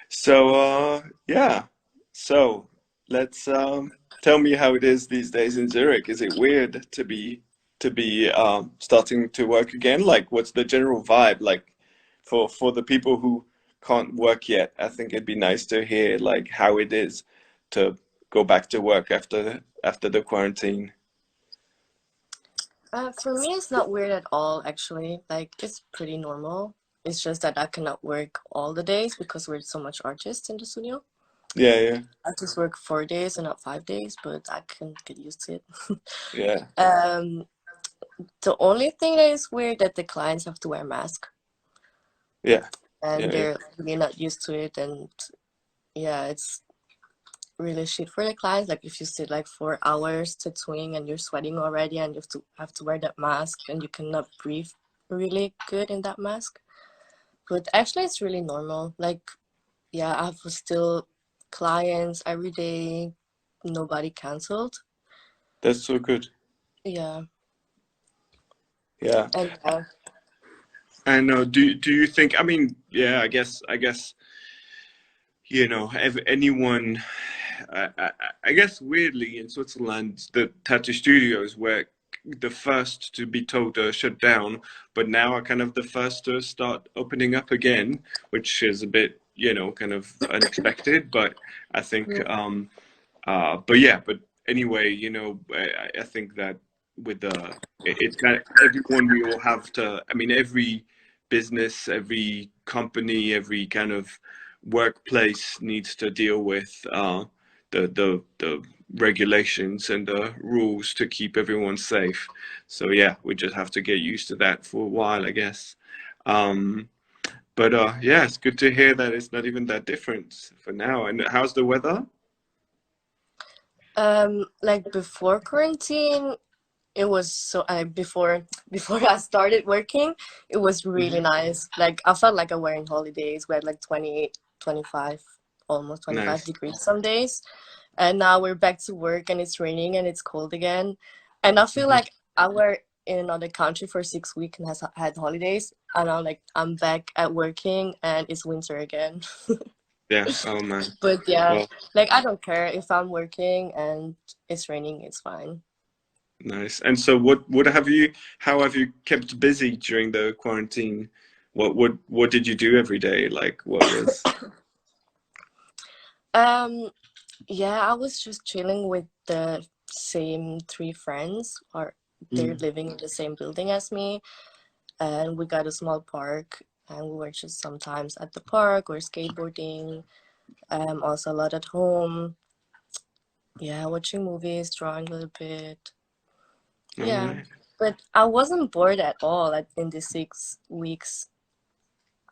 So, yeah. So let's tell me how it is these days in Zurich. Is it weird to be starting to work again? Like, what's the general vibe like for the people who can't work yet? I think it'd be nice to hear like how it is to go back to work after the quarantine. For me, it's not weird at all, actually. Like, it's pretty normal. It's just that I cannot work all the days because we're so much artists in the studio. Yeah, yeah, I just work 4 days and not 5 days, but I can get used to it. yeah, Um, the only thing that is weird that the clients have to wear masks, yeah, and yeah, yeah. they're really not used to it. And yeah, it's really shit for the clients. Like if you sit like 4 hours tattooing and you're sweating already, and you have to wear that mask, and you cannot breathe really good in that mask. But actually, it's really normal. Like, yeah, I have still clients every day. Nobody canceled. That's so good. Yeah, Yeah. and And do you think? I mean, yeah, I guess anyone. I guess weirdly in Switzerland, the tattoo studios were the first to be told to shut down, but now are kind of the first to start opening up again, which is a bit, kind of unexpected. But I think, mm, but yeah, but anyway, I think that with it's kind of everyone we all have to. I mean, every business, every company, every kind of workplace needs to deal with the regulations and the rules to keep everyone safe. So yeah, we just have to get used to that for a while, I guess. Um, but yeah, it's good to hear that it's not even that different for now. And how's the weather? like before quarantine, it was so I before before I started working, it was really Mhm. nice. Like I felt like I were in holidays. We had like 28, 25, almost 25 Nice. degrees some days. And now we're back to work and it's raining and it's cold again. And I feel Mhm. like I were in another country for 6 weeks and has had holidays. And now like I'm back at working and it's winter again. Yeah. Oh man. But yeah, Well, like I don't care if I'm working and it's raining, it's fine. nice. And so what have you how have you kept busy during the quarantine? What did you do every day? Like what was Um, yeah, I was just chilling with the same three friends, or they're Mm. living in the same building as me, and we got a small park, and we were just sometimes at the park or skateboarding, also a lot at home. Yeah, watching movies, drawing a little bit. All Yeah, right. but I wasn't bored at all in the 6 weeks.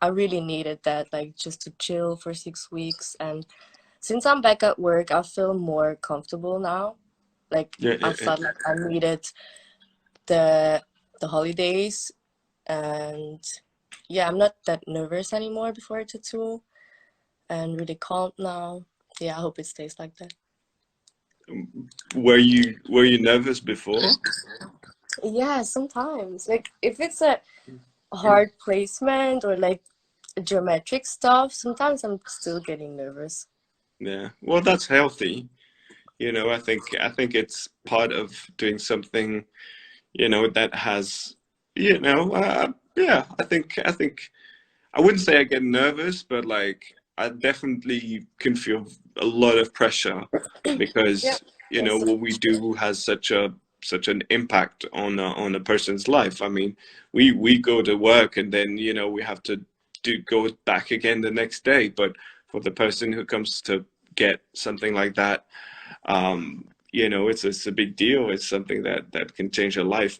I really needed that, like just to chill for 6 weeks. And since I'm back at work, I feel more comfortable now. Like Yeah, I yeah, yeah. felt like I needed the the holidays, and yeah, I'm not that nervous anymore before a tattoo, and really calm now. Yeah, I hope it stays like that. Were you nervous before? Yeah, sometimes like if it's a hard placement or like geometric stuff, sometimes I'm still getting nervous. Yeah. Well, that's healthy. I think it's part of doing something, that has, yeah, I think I wouldn't say I get nervous, but like I definitely can feel a lot of pressure Yeah. because, Yes. what we do has such an impact on a person's life. I mean, we go to work and then, we have to go back again the next day. But for the person who comes to get something like that, it's a big deal. It's something that can change your life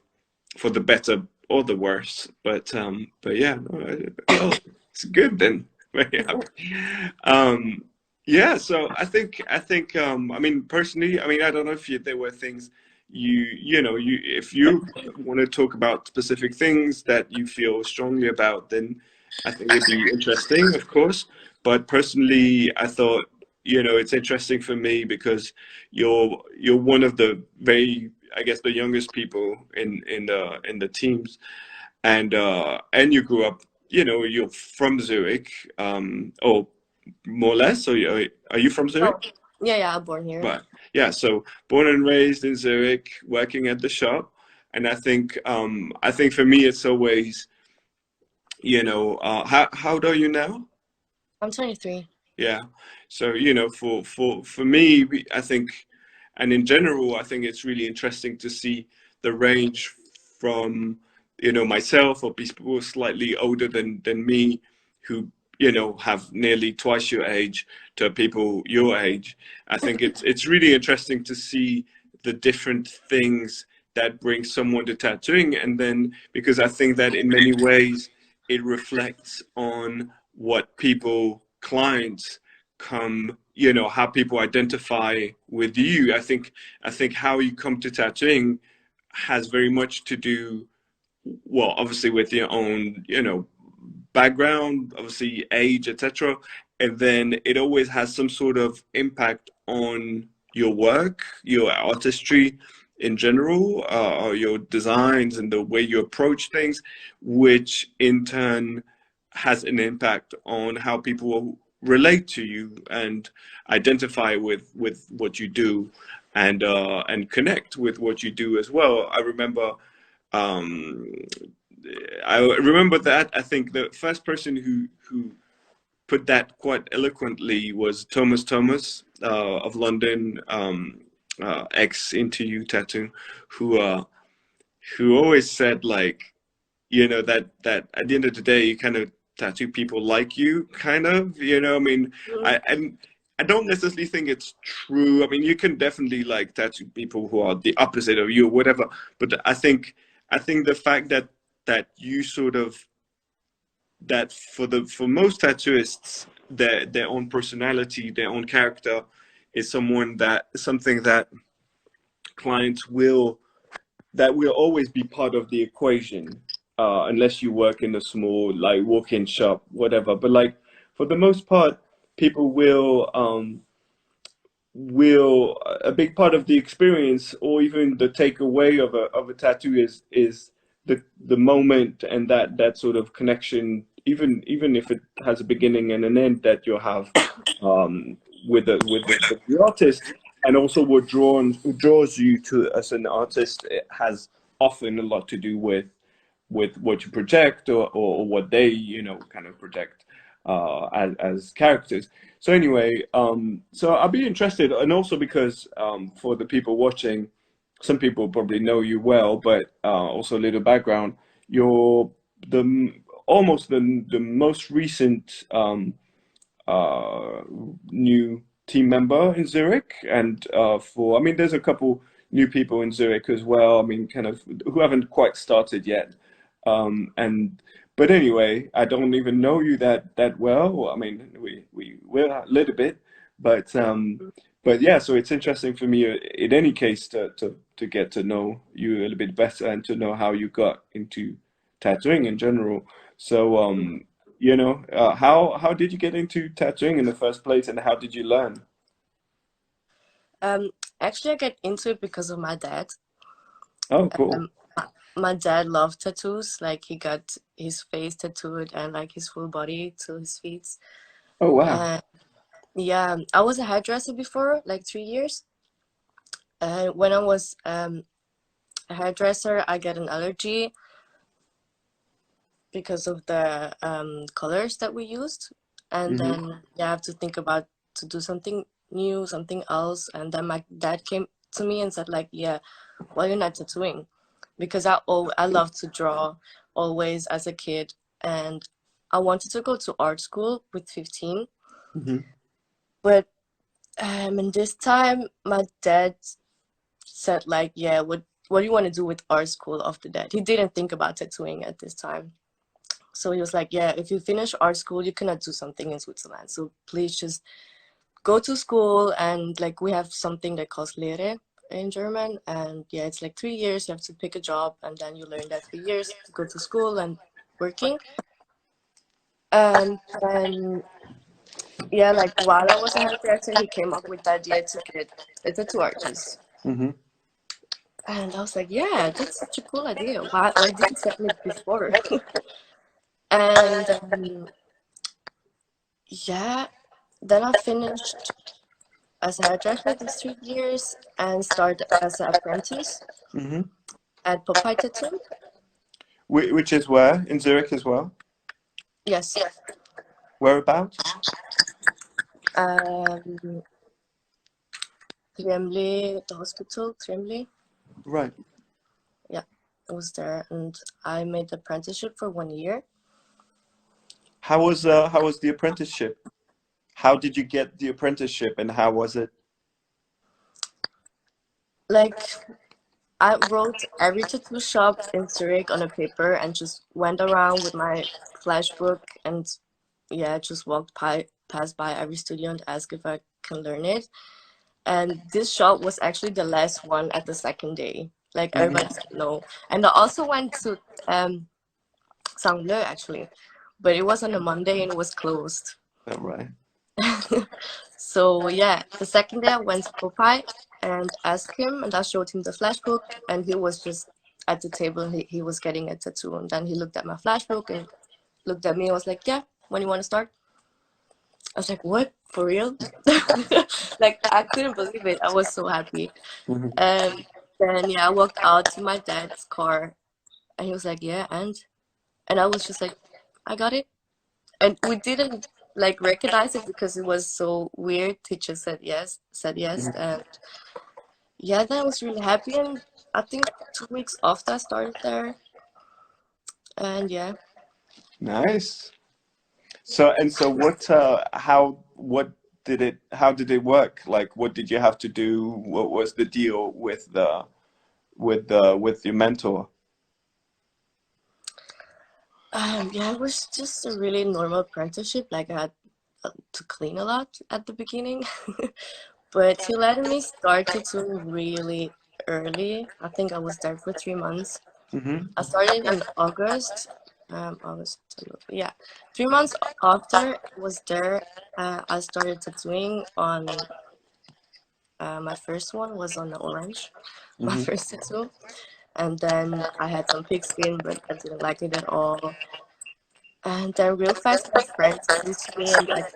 for the better or the worse. But yeah, no, well, it's good then. Very happy. Um, yeah, so I mean personally, I mean I don't know if there were things if you want to talk about specific things that you feel strongly about, then I think it'd be interesting, of course. But personally, I thought, it's interesting for me because you're one of the very, I guess, the youngest people in the teams, and you grew up, you're from Zurich, or more or less. So are you from Oh, Zurich? yeah, yeah, I'm born here. Right. Yeah. So born and raised in Zurich, working at the shop, and I think for me it's always, how old are you now? I'm 23. Yeah. So, for me, I think, and in general, I think it's really interesting to see the range from, myself or people slightly older than me who, have nearly twice your age to people your age. I think it's really interesting to see the different things that bring someone to tattooing. And then, because I think that in many ways it reflects on what people, clients, come, how people identify with you. I think how you come to tattooing has very much to do, well, obviously with your own, background, obviously age, etc. And then it always has some sort of impact on your work, your artistry in general, or your designs and the way you approach things, which in turn has an impact on how people relate to you and identify with what you do, and connect with what you do as well. Um, I remember that I think the first person who put that quite eloquently was Thomas of London, ex Into You Tattoo, who uh, who always said, like, that at the end of the day you kind of tattoo people like you, kind of, I mean, Mm. I don't necessarily think it's true. I mean, you can definitely like tattoo people who are the opposite of you or whatever, but I think the fact that you sort of, that for most tattooists, their own personality, their own character is something that clients will always be part of the equation, unless you work in a small, like, walk-in shop, whatever. But, like, for the most part, people will a big part of the experience, or even the takeaway of a tattoo, is the moment, and that sort of connection, even if it has a beginning and an end, that you have, um, with the artist. And also what draws you to as an artist, it has often a lot to do with what you project, or what they, kind of project, as characters. So anyway, so I'll be interested, and also because, for the people watching, some people probably know you well, but, also a little background. You're the almost the most recent, uh, new team member in Zurich, and, I mean, there's a couple new people in Zurich as well. I mean, kind of, who haven't quite started yet. And but anyway, I don't even know you that well. I mean, we will a little bit, but, yeah. So it's interesting for me, in any case, to get to know you a little bit better, and to know how you got into tattooing in general. So, how did you get into tattooing in the first place, and how did you learn? Um, Actually, I get into it because of my dad. Oh, cool. Um, my dad loved tattoos. Like he got his face tattooed and like his full body to his feet. Oh, wow. And yeah, I was a hairdresser before, like 3 years. And when I was a hairdresser, I got an allergy because of the colors that we used. And Hmm. then yeah, I have to think about to do something new, something else. And then my dad came to me and said like, yeah, why you're not tattooing? Because I love to draw always as a kid, and I wanted to go to art school with 15, Hmm. but in this time my dad said like, yeah, what do you want to do with art school after that? He didn't think about tattooing at this time. So he was like, yeah, if you finish art school, you cannot do something in Switzerland. So please just go to school. And like we have something that calls Lehre in German. And yeah, it's like 3 years. You have to pick a job and then you learn that 3 years to go to school and working. And then, yeah, like while I was a hairdresser, he came up with the idea to get a tattoo artist. Hmm. And I was like, yeah, that's such a cool idea. Why didn't you tell me before? And yeah, then I finished as a hairdresser these 3 years and started as an apprentice Hmm. at Popeye Tattoo. Which is where? In Zurich as well? Yes. Whereabout? Um, Tremblay, the hospital, Tremblay. Right. Yeah, I was there and I made the apprenticeship for 1 year. How was the apprenticeship? How did you get the apprenticeship and how was it? Like, I wrote every tattoo shop in Zurich on a paper and just went around with my flash book and yeah, just walked past by every studio and asked if I can learn it. And this shop was actually the last one at the second day. Like Hmm. everybody said no. And I also went to Saint Bleu actually, but it was on a Monday and it was closed. All right. So yeah, the second day I went to Popeye and asked him, and I showed him the flash book, and he was just at the table. He was getting a tattoo, and then he looked at my flash book and looked at me and was like, "Yeah, when you want to start?" I was like, "What? For real?" Like I couldn't believe it. I was so happy. Hmm. And then yeah, I walked out to my dad's car, and he was like, "Yeah," and I was just like, "I got it." And we didn't like recognize it because it was so weird. He just said yes, and yeah, then I was really happy. And I think 2 weeks after I started there, and yeah, Nice. So how did it work? Like what did you have to do? What was the deal with with your mentor? yeah, it was just a really normal apprenticeship. Like I had to clean a lot at the beginning, but he let me start tattooing really early. I think I was there for 3 months. Hmm. I started in August. August, yeah. 3 months after I was there, I started tattooing on. My first one was on the orange, my Hmm. first tattoo, and then I had some pig skin, but I didn't like it at all. And then real fast, my friend came to me and like,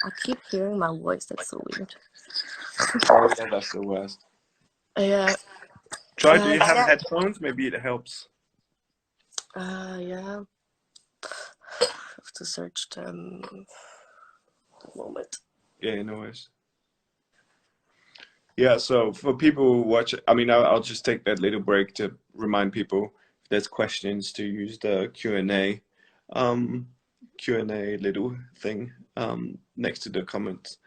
I keep hearing my voice. That's so weird. Oh yeah, that's the worst. Yeah, Try, do you but have yeah, headphones? Maybe it helps. yeah. I have to search them. A moment. Yeah, no worries. Yeah, so for people who watch, I mean, I'll just take that little break to remind people if there's questions to use the um, Q&A little thing next to the comments.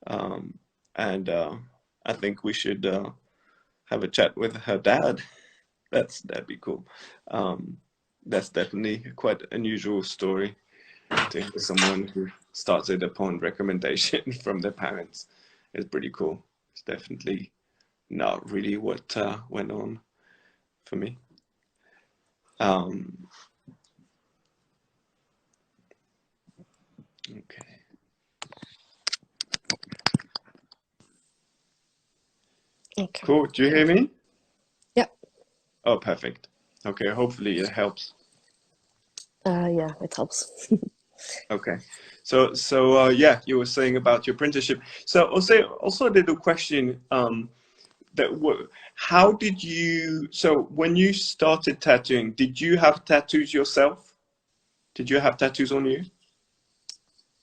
Um, and I think we should have a chat with her dad. That'd be cool. Um, that's definitely quite an unusual story to hear someone who started upon recommendation from their parents. It's pretty cool. It's definitely not really what went on for me. Um, okay, Okay. cool. Do you hear me? Yeah. Oh, perfect. Okay, hopefully it helps. Yeah, it helps. Okay, so yeah, you were saying about your apprenticeship. So also a little question. That how did you? So when you started tattooing, did you have tattoos yourself? Did you have tattoos on you?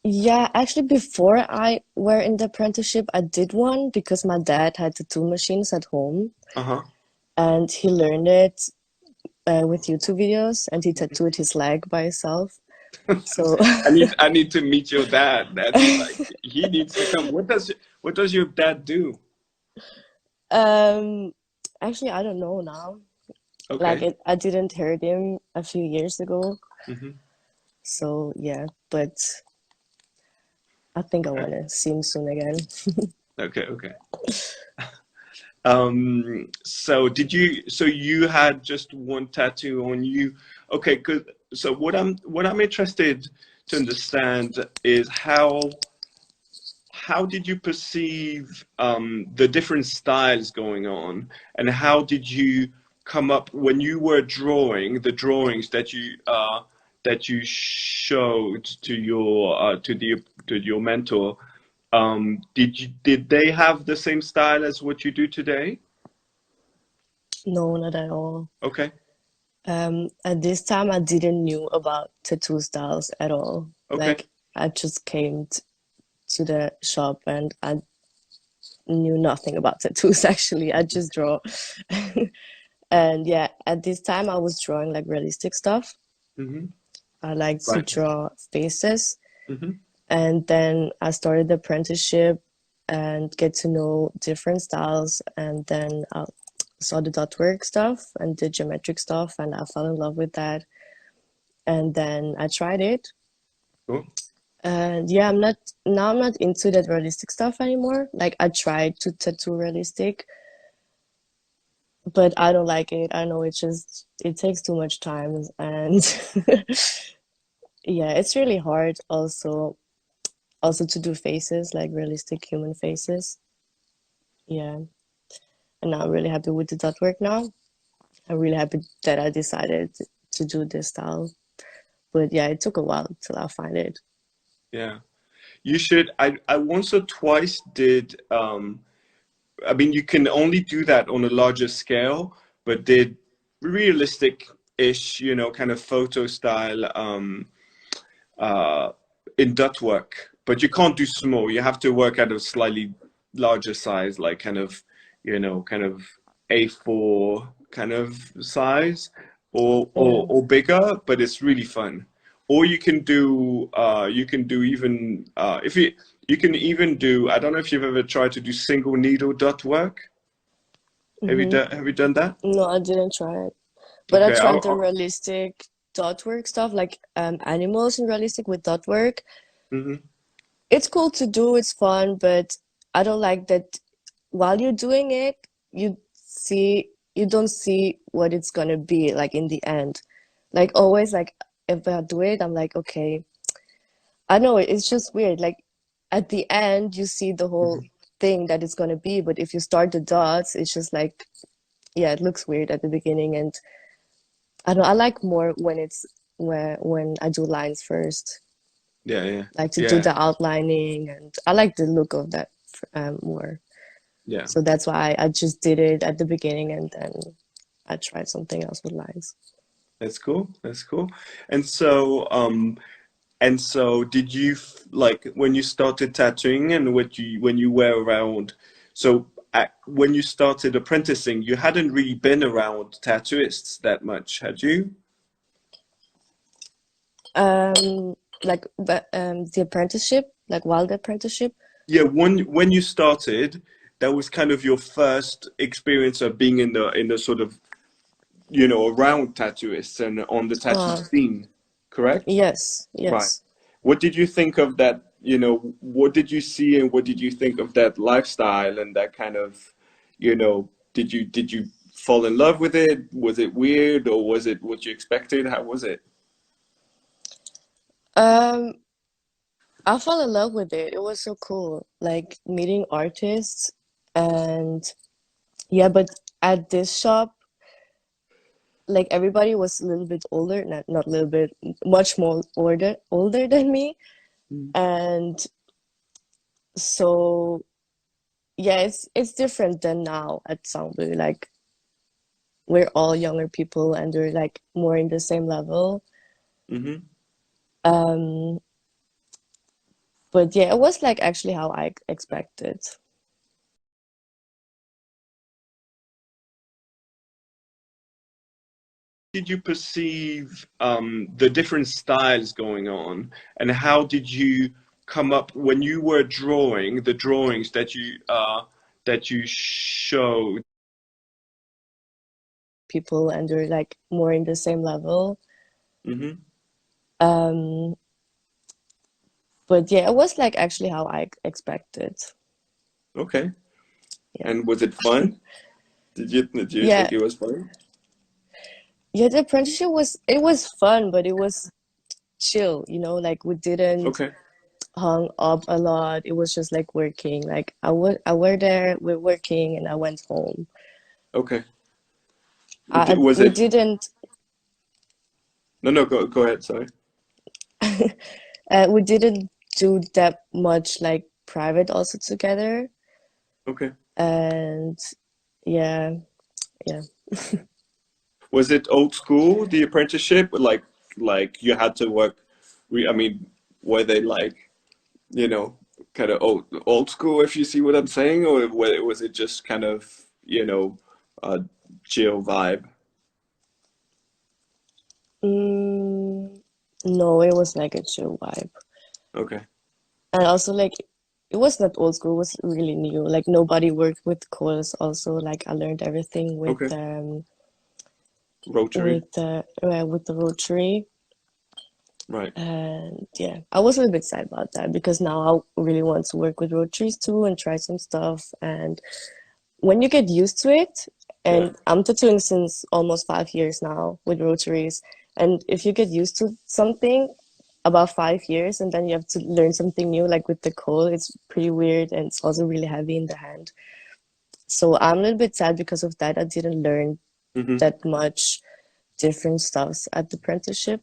Yeah, actually, before I were in the apprenticeship, I did one because my dad had tattoo machines at home, Uh-huh. and he learned it with YouTube videos, and he tattooed his leg by himself. So, I need to meet your dad. That's like he needs to come. What does your dad do? um, actually, I don't know now. Like Okay. I didn't heard him a few years ago. Hmm. So yeah, but I think I Okay. wanna see him soon again. Okay. Okay. So so you had just one tattoo on you. Okay, good. So what I'm interested to understand is how did you perceive the different styles going on, and how did you come up when you were drawing the drawings that you showed to your did your mentor. Did they have the same style as what you do today? No, not at all. Okay, At this time, I didn't knew about tattoo styles at all. okay. Like, I just came to the shop and I knew nothing about tattoos actually. I just draw. And yeah, at this time, I was drawing like realistic stuff. Mm-hmm. I like to Right. draw faces. Mm-hmm. And then I started the apprenticeship and get to know different styles. And then I saw the dot work stuff and the geometric stuff, and I fell in love with that. And then I tried it. Cool. And yeah, I'm not into that realistic stuff anymore. Like I tried to tattoo realistic, but I don't like it. I know it takes too much time and yeah, it's really hard also to do faces, like realistic human faces. Yeah. And I'm really happy with the dot work now. I'm really happy that I decided to do this style. But yeah, it took a while till I find it. Yeah. You should. I once or twice did. I mean, you can only do that on a larger scale, but did realistic-ish, kind of photo style uh, in ductwork. But you can't do small. You have to work at a slightly larger size, like kind of A4 kind of size, Yeah. or bigger. But it's really fun. Or you can do even if you can even do. I don't know if you've ever tried to do single needle ductwork. Mm-hmm. Have you done that? No, I didn't try it. But I Okay, tried the realistic dot work stuff, like animals in realistic with dot work. mhm, It's cool to do, it's fun, but I don't like that while you're doing it, you don't see what it's gonna be like in the end. Like always, like if I do it, I'm like, okay, I know it's just weird. Like at the end, you see the whole mhm. thing that it's gonna be, but if you start the dots, it's just like, yeah, it looks weird at the beginning, and I don't know, I like more when it's when I do lines first, Yeah, yeah, like to do yeah, the outlining, and I like the look of that more. yeah. So that's why I just did it at the beginning, and then I tried something else with lines. That's cool. That's cool. And so, did you like when you started tattooing and when you were around? So, when you started apprenticing, you hadn't really been around tattooists that much, had you? Like but the apprenticeship, like while the apprenticeship. Yeah, when you started, that was kind of your first experience of being in the sort of around tattooists and on the tattoo uh scene, correct? yes, Right. yes. What did you think of that? What did you see and what did you think of that lifestyle and that kind of, did you fall in love with it? Was it weird or was it what you expected? How was it? um I fell in love with it. It was so cool, like meeting artists. And yeah, but at this shop, like everybody was a little bit older, not a little bit, much more older than me. Mm. And so yeah, it's different than now at Sangbu. Like we're all younger people and we're like more in the same level. Mm-hmm. Um, but yeah, it was like actually how I expected. Did you perceive the different styles going on, and how did you come up when you were drawing the drawings that you showed? People and we're like more in the same level. Mm-hmm. Um, but yeah, it was like actually how I expected. Okay. Yeah. And was it fun? Did you Yeah. think it was fun? Yeah, the apprenticeship was fun, but it was chill, like we didn't Okay. hung up a lot. It was just like working. Like I were there, we're working, and I went home. Okay. Was We it? didn't No, no. Go ahead. Sorry. we didn't do that much like private also together. Okay. And yeah, yeah. Was it old school, the apprenticeship? Like you had to work, I mean, were they like, you know, kind of old school, if you see what I'm saying, or was it just kind of, a chill vibe? Mm, no, it was like a chill vibe. Okay. And also like it was not old school, it was really new. Like nobody worked with coils also. Like I learned everything Okay. Rotary. with the rotary. Right. And yeah, I was a little bit sad about that because now I really want to work with rotaries too and try some stuff. And when you get used to it, Yeah. and I'm tattooing since almost 5 years now with rotaries, and if you get used to something about 5 years and then you have to learn something new, like with the coal, it's pretty weird and it's also really heavy in the hand. So I'm a little bit sad because of that. I didn't learn Hmm. that much different stuffs at the apprenticeship.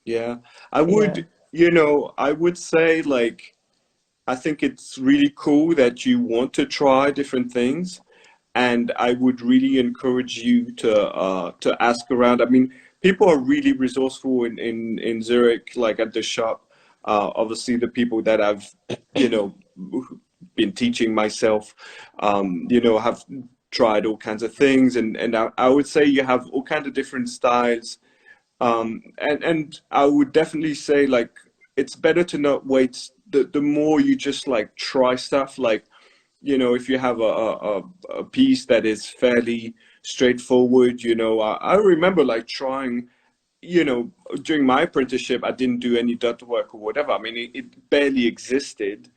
Yeah. I Yeah. would, I would say like I think it's really cool that you want to try different things, and I would really encourage you to ask around. I mean, people are really resourceful in Zurich, like at the shop. Obviously, the people that I've you know been teaching myself, have tried all kinds of things, and I would say you have all kinds of different styles. And I would definitely say like it's better to not wait. The more you just like try stuff, like if you have a piece that is fairly straightforward, I remember like trying, you know, during my apprenticeship, I didn't do any dot work or whatever. I mean, it barely existed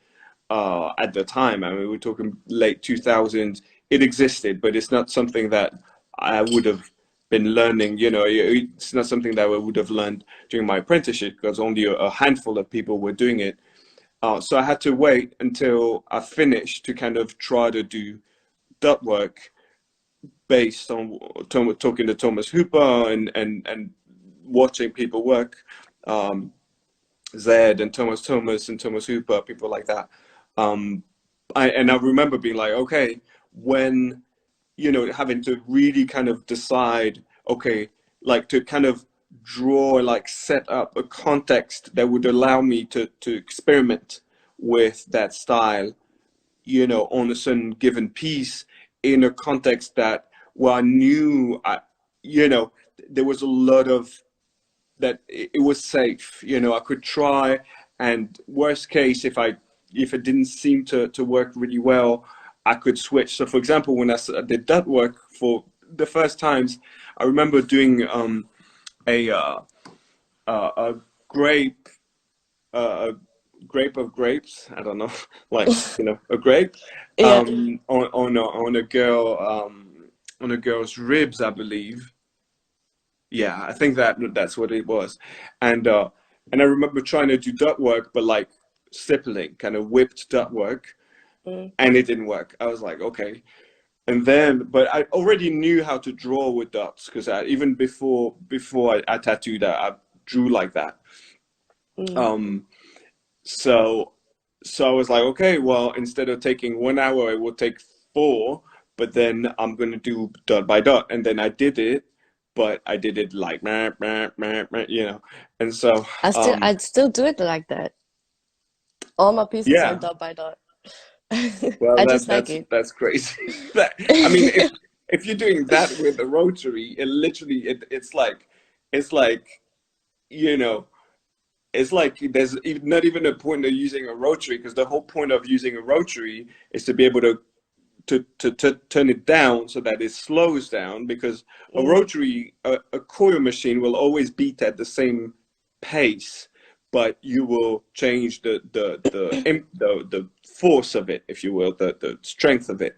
at the time. I mean, we're talking late 2000s. It existed, but it's not something that I would have been learning. It's not something that I would have learned during my apprenticeship because only a handful of people were doing it. So I had to wait until I finished to kind of try to do dot work based on talking to Thomas Hooper and watching people work. Um, Zed and Thomas and Thomas Hooper, people like that. Um, I remember being like, okay, when having to really kind of decide, okay, like to kind of draw, like set up a context that would allow me to experiment with that style, on a certain given piece in a context that where I knew there was a lot of that it was safe. I could try, and worst case, if it didn't seem to work really well, I could switch. So, for example, when I did that work for the first times, I remember doing a a grape a grape of grapes. I don't know, like a grape Yeah. on a girl's ribs, I believe. Yeah, I think that's what it was. And I remember trying to do duct work, but like stippling, kind of whipped duct work, Mm, and it didn't work. I was like, okay. And then, but I already knew how to draw with dots because even before I tattooed, I drew like that. mm. Um, so so I was like, okay, well, instead of taking 1 hour, it will take four, but then I'm gonna do dot by dot, and then I did it, but I did it like meh, meh, meh, meh, and so I'd still do it like that. All my pieces are yeah, dot by dot. well, I just like it. that's crazy. I mean, if you're doing that with a rotary, it literally it's like you know it's like there's not even a point of using a rotary because the whole point of using a rotary is to be able to turn it down so that it slows down because Mm, a coil machine will always beat at the same pace, but you will change the force of it, if you will, the strength of it.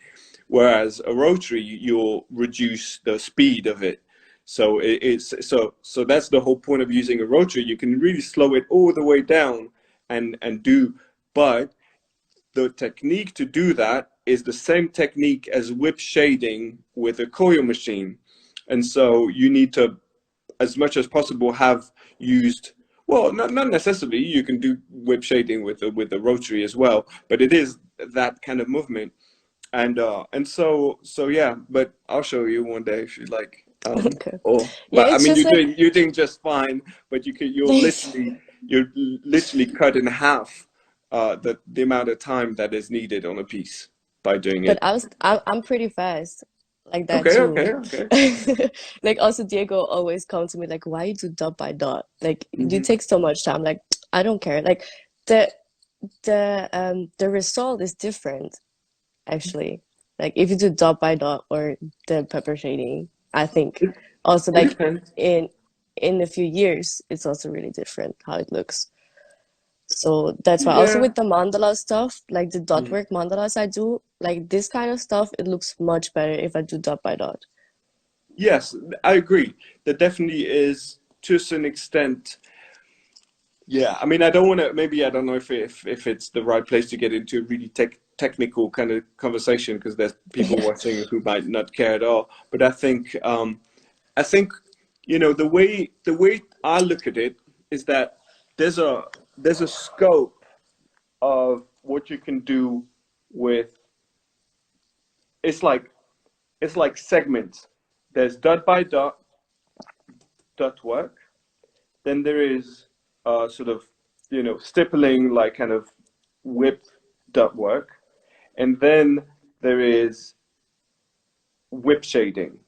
Whereas a rotary, you'll reduce the speed of it. So so that's the whole point of using a rotary. You can really slow it all the way down and do, but the technique to do that is the same technique as whip shading with a coil machine. And so you need to, as much as possible, have used Well, not necessarily. You can do whip shading with the rotary as well, but it is that kind of movement. And so yeah, but I'll show you one day if you like. Okay. Or Yeah, but I it's mean just like you're doing just fine, but thanks. you're literally cut in half the amount of time that is needed on a piece by doing But it. I'm pretty fast like that Okay, too. okay, okay. Like also Diego always come to me like, why you do dot by dot? Like you Hmm. take so much time. Like I don't care. Like the the result is different actually. Like if you do dot by dot or the pepper shading, I think It, also it like depends. in in a few years it's also really different how it looks. So that's why also Yeah. with the mandala stuff, like the dot Mhm. work mandalas I do, like this kind of stuff, it looks much better if I do dot by dot. Yes, I agree. There definitely is to some extent. Yeah, I mean, I don't want to. Maybe I don't know if it's the right place to get into a really technical kind of conversation because there's people Yeah. watching who might not care at all. But I think the way I look at it is that there's a there's a scope of what you can do with. It's like it's like segments. There's dot by dot work. Then there is sort of stippling like kind of whip dot work, and then there is whip shading,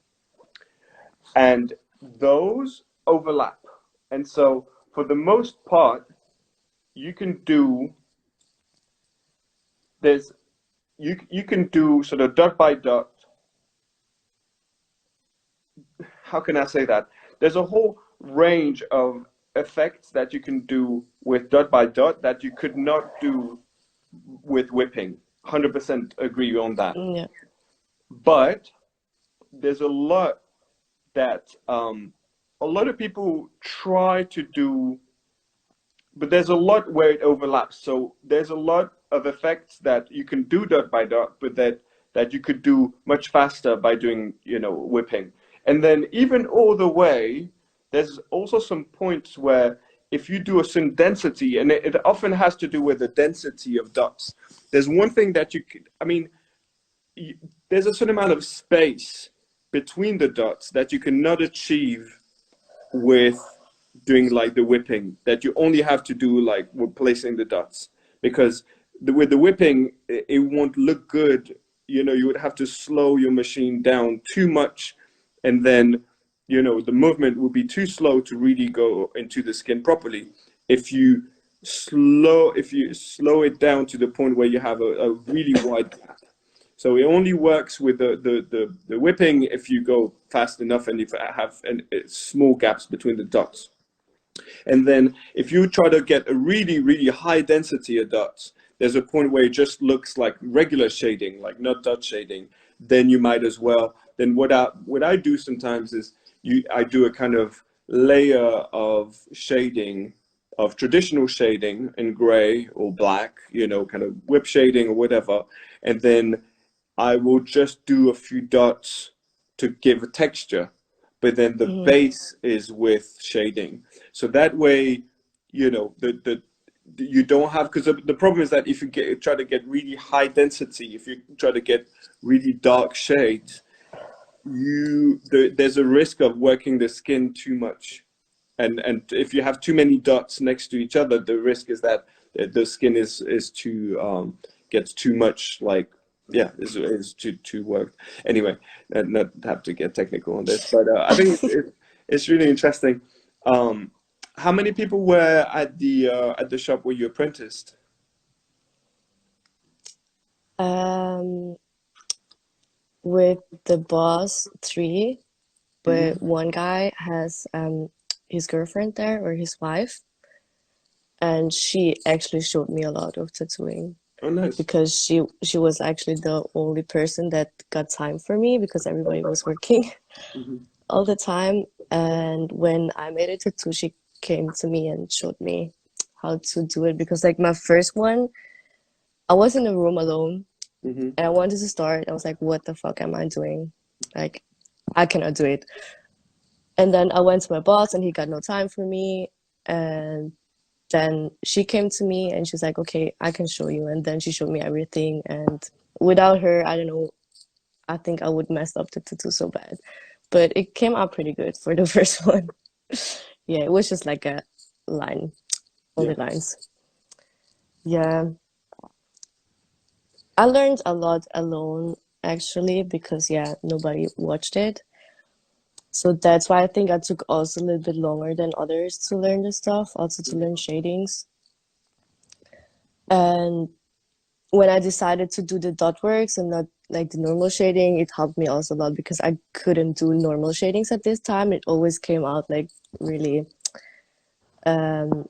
and those overlap. And so for the most part, you can do there's you can do sort of dot by dot. How can I say that? There's a whole range of effects that you can do with dot by dot that you could not do with whipping. 100% agree on that. Yeah. But there's a lot that a lot of people try to do, but there's a lot where it overlaps. So there's a lot of effects that you can do dot by dot, but that you could do much faster by doing whipping. And then even all the way, there's also some points where if you do a certain density, and it often has to do with the density of dots. There's one thing that you could, I mean, there's a certain amount of space between the dots that you cannot achieve with doing like the whipping, that you only have to do like with placing the dots, because with the whipping it won't look good. You would have to slow your machine down too much, and then the movement would be too slow to really go into the skin properly. If you slow it down to the point where you have a really wide gap. So it only works with the whipping if you go fast enough and if I have small gaps between the dots. And then if you try to get a really, really high density of dots, there's a point where it just looks like regular shading, like not dot shading. Then you might as well. Then what I do sometimes is I do a kind of layer of shading, of traditional shading in gray or black, kind of whip shading or whatever, and then I will just do a few dots to give a texture, but then the Hmm. base is with shading. So that way, you don't have, because the problem is that if you try to get really high density, if you try to get really dark shades, there's a risk of working the skin too much. And if you have too many dots next to each other, the risk is that the skin is too gets too much, like, yeah, is too worked. Anyway, not have to get technical on this, but I think it's really interesting. Um, how many people were at the shop where you apprenticed? Um, with the boss three, but Hmm. one guy has his girlfriend there or his wife, and she actually showed me a lot of tattooing Oh, nice. because she was actually the only person that got time for me because everybody was working Hmm. all the time. And when I made a tattoo, she came to me and showed me how to do it because like my first one, I was in a room alone Hmm. and I wanted to start. I was like, what the fuck am I doing? Like, I cannot do it. And then I went to my boss and he got no time for me. And then she came to me and she's like, okay, I can show you. And then she showed me everything. And without her, I don't know, I think I would mess up the tattoo so bad. But it came out pretty good for the first one. Yeah, it was just like a line, only Yeah. lines. Yeah, I learned a lot alone actually because yeah, nobody watched it. So that's why I think I took also a little bit longer than others to learn the stuff, also to learn shadings. And when I decided to do the dot works and not like the normal shading, it helped me also a lot because I couldn't do normal shadings at this time. It always came out like really, um,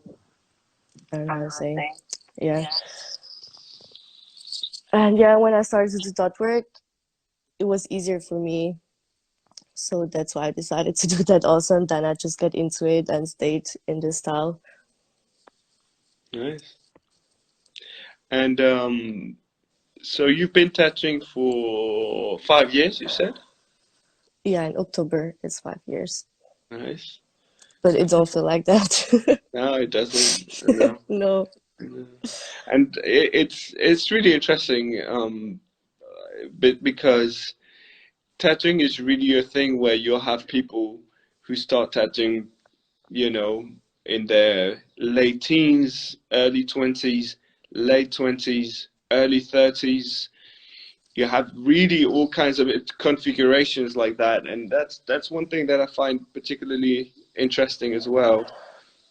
I don't know how to say, yeah. And yeah, when I started to do dot work, it was easier for me. So that's why I decided to do that also. And then I just got into it and stayed in this style. Nice. And so you've been tattooing for 5 years, you said? Yeah, in October, it's 5 years. Nice. But it don't feel like that. No, it doesn't. No. No. No. And it's really interesting, because tattooing is really a thing where you'll have people who start tattooing, you know, in their late teens, early 20s, late 20s, early 30s. You have really all kinds of configurations like that, and that's one thing that I find particularly interesting as well.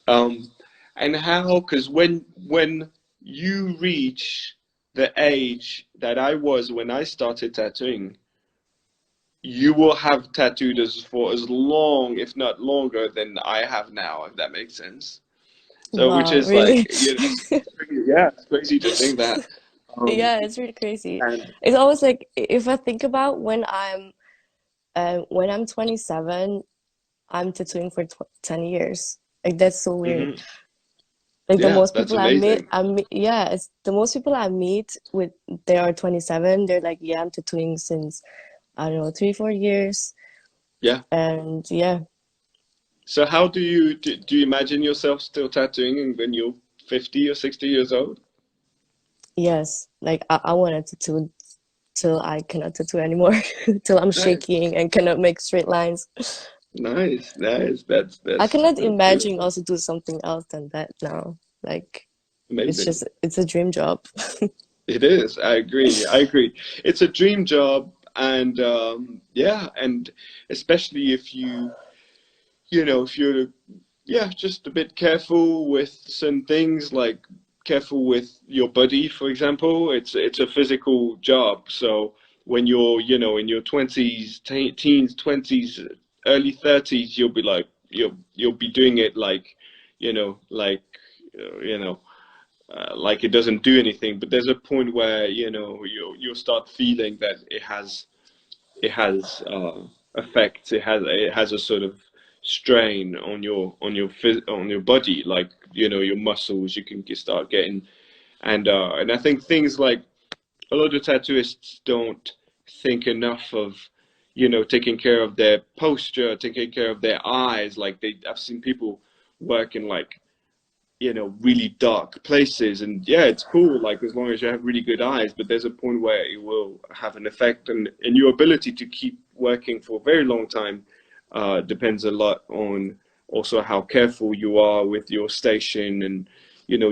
Um, and how, because when you reach the age that I was when I started tattooing, you will have tattooed as for as long, if not longer, than I have now, if that makes sense. So, which Wow, is like, really? yeah, it's crazy to think that. Um, Yeah, it's really crazy. and It's always like if I think about when I'm 27, I'm tattooing for tw 10 years. Like that's so weird. mhm, Like the yeah, most that's people I meet, amazing. yeah, it's the most people I meet with they are 27. They're like, yeah, I'm tattooing since I don't know 3, 4 years, Yeah. and yeah, So, how do you imagine yourself still tattooing when you're 50 or 60 years old? yes, like I wanted to tattoo till I cannot tattoo anymore, till I'm Nice, shaking and cannot make straight lines. nice, nice. I cannot That's imagine beautiful. also do something else than that now. Like Amazing. it's a dream job. It is. I agree. I agree. It's a dream job, and yeah, and especially if if you're, yeah, just a bit careful with some things, like careful with your body, for example. It's a physical job. So when you're, in your twenties, teens, twenties, early 30s, you'll be doing it like, like, you know, like it doesn't do anything. But there's a point where you'll start feeling that it has effects. It has a sort of strain on your body, like your muscles. You can start getting, and I think things like a lot of tattooists don't think enough of taking care of their posture, taking care of their eyes. Like I've seen people work in like really dark places. And yeah, it's cool, like as long as you have really good eyes, but there's a point where it will have an effect. And your ability to keep working for a very long time depends a lot on also how careful you are with your station, and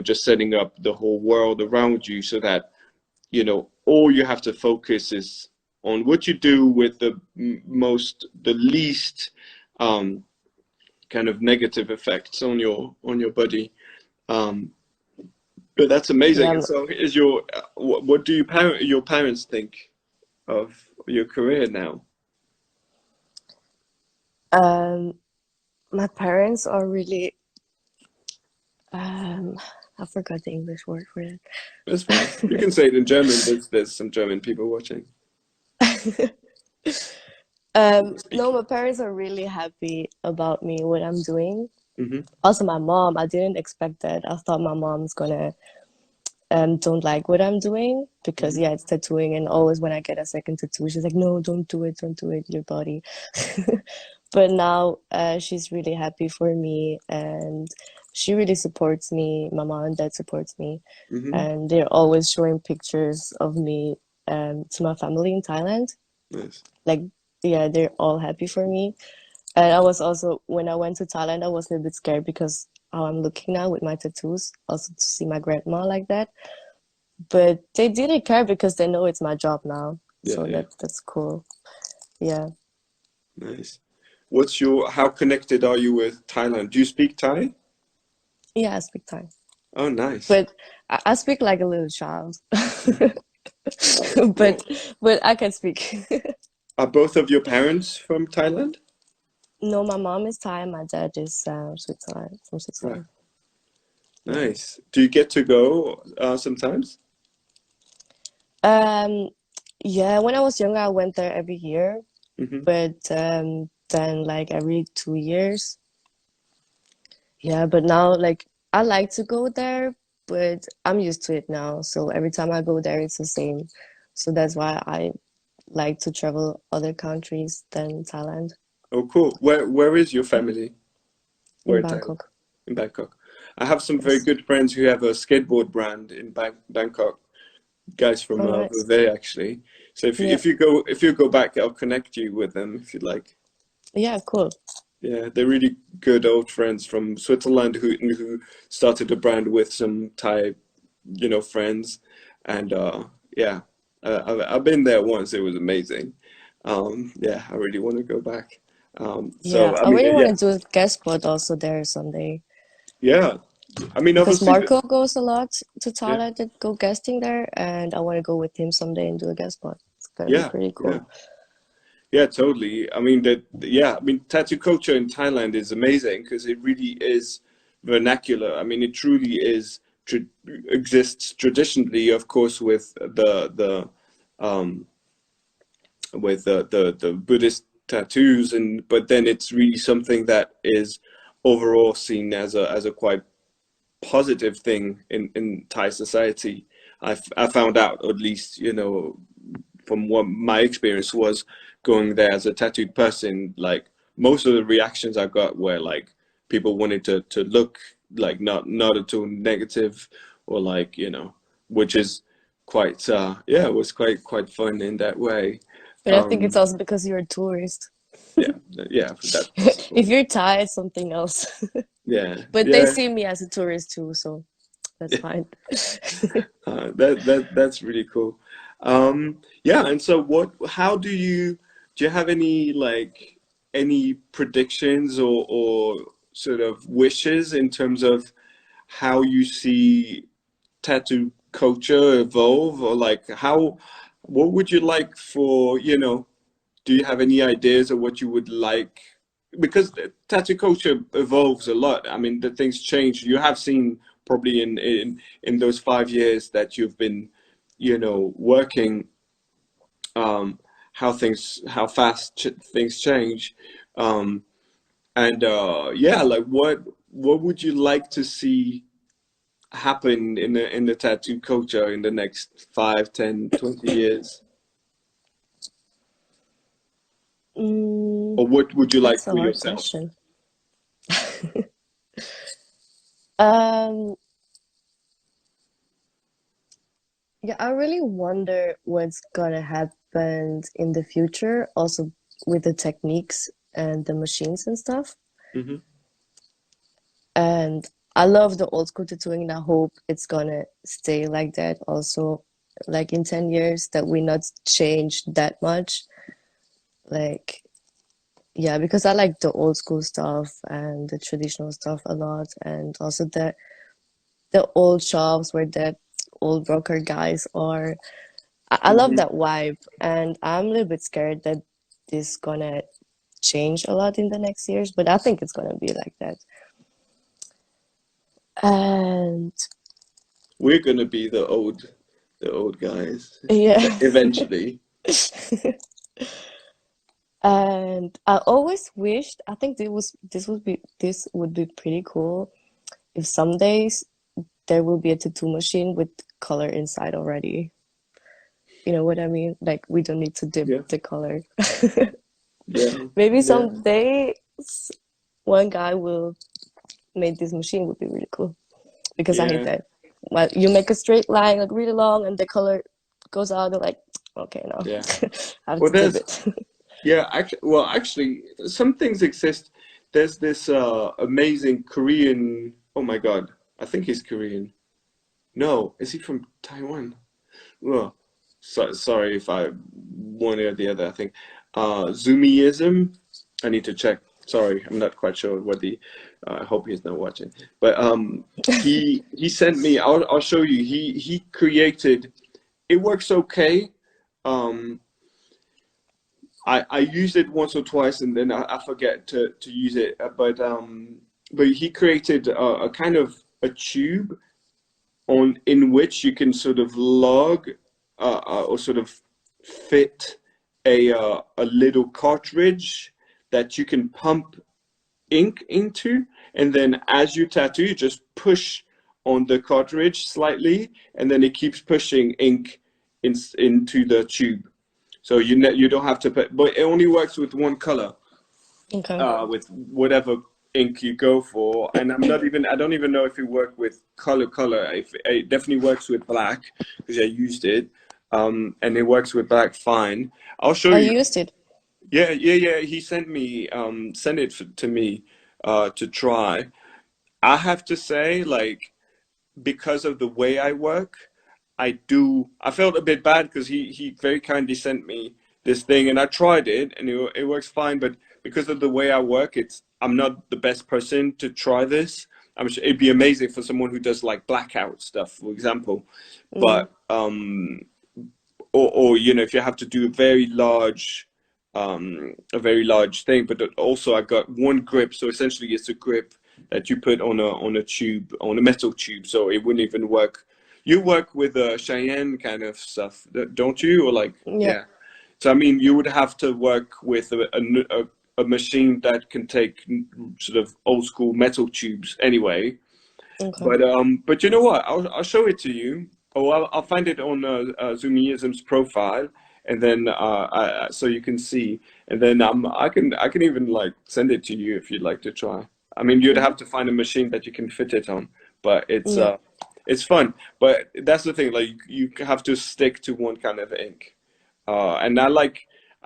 just setting up the whole world around you so that all you have to focus is on what you do with the least um, kind of negative effects on your body. um, but that's amazing. And Yeah, so, what do your parents think of your career now? um, my parents are really um, I forgot the English word for That's fine. You it. can say it in German. There's some German people watching. No, Speak. my parents are really happy about me, what I'm doing. Hmm. Also, my mom, I didn't expect that. I thought my mom's gonna don't like what I'm doing because Hmm. yeah, it's tattooing, and always when I get a second tattoo, she's like, no, don't do it, your body. But now she's really happy for me, and she really supports me. My mom and dad supports me, Hmm. and they're always showing pictures of me to my family in Thailand. Nice. Like, yeah, they're all happy for me. And I was also, when I went to Thailand, I was a little bit scared because how I'm looking now with my tattoos, also to see my grandma like that. But they didn't care because they know it's my job now. Yeah, So yeah. that's cool. Yeah. Nice. How connected are you with Thailand? Do you speak Thai? Yeah, I speak Thai. Oh, nice. But I speak like a little child. Well, But I can speak. are both of your parents from Thailand? No, my mom is Thai, my dad is Switzerland, from Right. Switzerland. Yeah. Nice. Do you get to go sometimes? Um, yeah, when I was younger, I went there every year, Hmm. but then like every 2 years. Yeah, but now like I like to go there, but I'm used to it now. So every time I go there, it's the same. So that's why I like to travel other countries than Thailand. Oh, cool. Where is your family? Where In in Thailand? Bangkok. In Bangkok. I have some very Yes. good friends who have a skateboard brand in Bangkok. Guys from Oh, nice. Vevey actually. So Yeah. if you go back, I'll connect you with them if you'd like. Yeah, cool. Yeah, they're really good old friends from Switzerland who started a brand with some Thai, friends, and yeah, I've been there once. It was amazing. Yeah, I really want to go back. Yeah, So I I mean, really want yeah, to do a guest spot also there someday yeah. I mean, because obviously, Marco goes a lot to yeah, Thailand and go guesting there, and I want to go with him someday and do a guest spot. It's gonna be yeah, pretty yeah. cool. Yeah, totally. I mean that. Yeah, I mean tattoo culture in Thailand is amazing because it really is vernacular. I mean, it truly is tra exists traditionally, of course, with um the Buddhist tattoos, and but then it's really something that is overall seen as a quite positive thing in Thai society. I found out, at least, from what my experience was going there as a tattooed person, like most of the reactions I got were like people wanted to look like not at all negative or like, which is quite yeah, it was quite fun in that way. But I think it's Um also because you're a tourist. yeah, yeah, that's possible. If you're Thai, it's something else. Yeah, But they yeah. see me as a tourist too, so that's fine. That's really cool. Yeah, and so how do you have any like any predictions or sort of wishes in terms of how you see tattoo culture evolve, or like what would you like for, do you have any ideas of what you would like? Because the tattoo culture evolves a lot. I mean, the things change. You have seen probably in those 5 years that you've been, working, um, how fast ch things change. Um, and yeah, like what would you like to see happen in the tattoo culture in the next 5, 10, 20 years? Mm, Or what would you like that's a for hard yourself? question. Um, yeah, I really wonder what's gonna happen in the future, also with the techniques and the machines and stuff. Hmm. And I love the old school tattooing, and I hope it's gonna stay like that also, like in 10 years, that we not change that much. Like, yeah, because I like the old school stuff and the traditional stuff a lot, and also the old shops where the old rocker guys are. I love Hmm. that vibe, and I'm a little bit scared that this gonna change a lot in the next years, but I think it's gonna be like that. And We're gonna be the old guys yeah. eventually. And I always wished, I think this would be pretty cool if some days there will be a tattoo machine with color inside already. You know what I mean? Like we don't need to dip Yeah. the color. Yeah, Maybe yeah, someday one guy will make this machine would be really cool because I hate yeah, that. Well, you make a straight line like really long and the color goes out and like okay no, yeah. I have Well, to dip there's it. yeah, actually, some things exist. There's this amazing Korean. Oh my God, I think he's Korean. No, is he from Taiwan? Well, sorry if I one or the other. I think Zoomyism. I need to check. Sorry, I'm not quite sure what the. I hope he's not watching. But he sent me. I'll show you. He created. It works okay. Um, I used it once or twice and then I forget to use it. But he created a kind of a tube on in which you can sort of log or sort of fit a little cartridge that you can pump ink into, and then as you tattoo, you just push on the cartridge slightly, and then it keeps pushing ink into the tube. So you don't have to put, but it only works with one color, Okay. with whatever ink you go for. And I don't even know if it worked with color. If it definitely works with black because I used it, and it works with black fine. I'll show I you. used it. Yeah, yeah, yeah. He sent it to me, to try. I have to say, like, because of the way I work, I felt a bit bad because he very kindly sent me this thing and I tried it and it works fine, but because of the way I work, I'm not the best person to try this. I'm sure it'd be amazing for someone who does like blackout stuff, for example. Mm, But or if you have to do a very large thing, but also I got one grip, so essentially it's a grip that you put on a tube, on a metal tube, so it wouldn't even work. You work with Cheyenne kind of stuff, don't you? Or like, yeah. yeah. So I mean, you would have to work with a machine that can take sort of old school metal tubes anyway. Okay. But you know what? I'll show it to you. Oh, I'll find it on Zoomyism's profile, and then so you can see. And then I can even like send it to you if you'd like to try. I mean, you'd Hmm. have to find a machine that you can fit it on, but Yeah. it's fun. But that's the thing. Like you have to stick to one kind of ink. And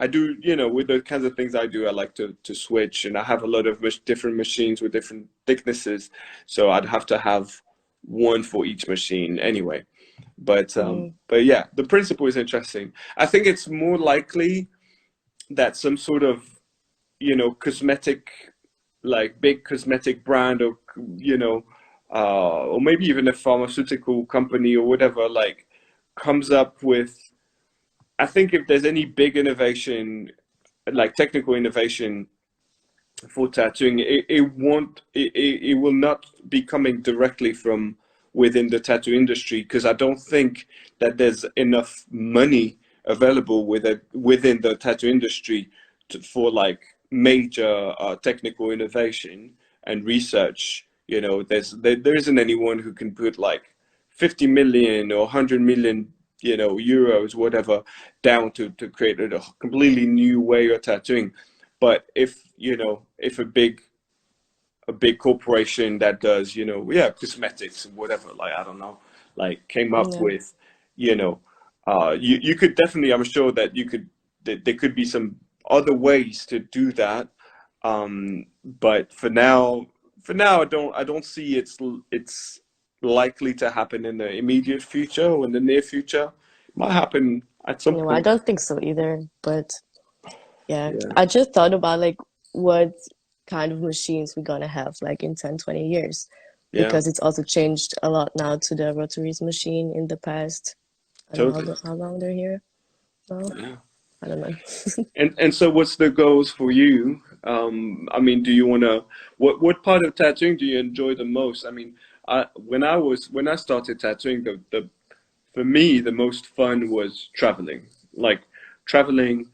I do, with the kinds of things I do, I like to switch, and I have a lot of different machines with different thicknesses, so I'd have to have one for each machine anyway. Mm, But yeah, the principle is interesting. I think it's more likely that some sort of, cosmetic, like big cosmetic brand, or or maybe even a pharmaceutical company or whatever, like comes up with. I think if there's any big innovation, like technical innovation for tattooing, it will not be coming directly from within the tattoo industry because I don't think that there's enough money available within the tattoo industry for like major technical innovation and research. There isn't anyone who can put like 50 million or 100 million, euros, whatever, down to create a completely new way of tattooing. But if a big corporation that does, yeah, cosmetics and whatever, like I don't know, like came up yeah. with, you know, you could definitely, I'm sure that there could be some other ways to do that. But for now, I don't see it's likely to happen in the immediate future or in the near future. It might happen at some Yeah. Well, I point. don't think so either. But yeah, Yeah, I just thought about like what kind of machines we're gonna have like in 10, 20 years yeah, because it's also changed a lot now to the rotaries machine in the past. I don't know totally. how long they're here now. Yeah. I don't know. And so what's the goals for you? I mean, do you wanna what part of tattooing do you enjoy the most? I mean, when I started tattooing, the for me the most fun was traveling. Like traveling,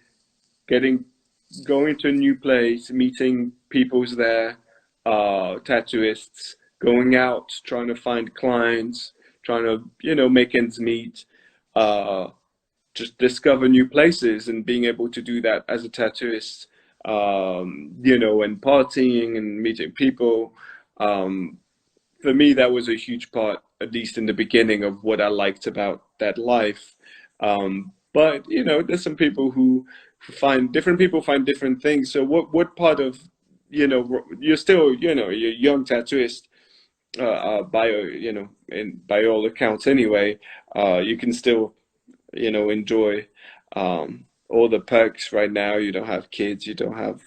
getting going to a new place, meeting people's there, tattooists, going out, trying to find clients, trying to, make ends meet. Uh, just discover new places and being able to do that as a tattooist, and partying and meeting people. Um, for me, that was a huge part, at least in the beginning, of what I liked about that life. But there's some people who find different people find different things. So what part of you're still you're a young tattooist by and by all accounts anyway. You can still enjoy all the perks right now. You don't have kids. You don't have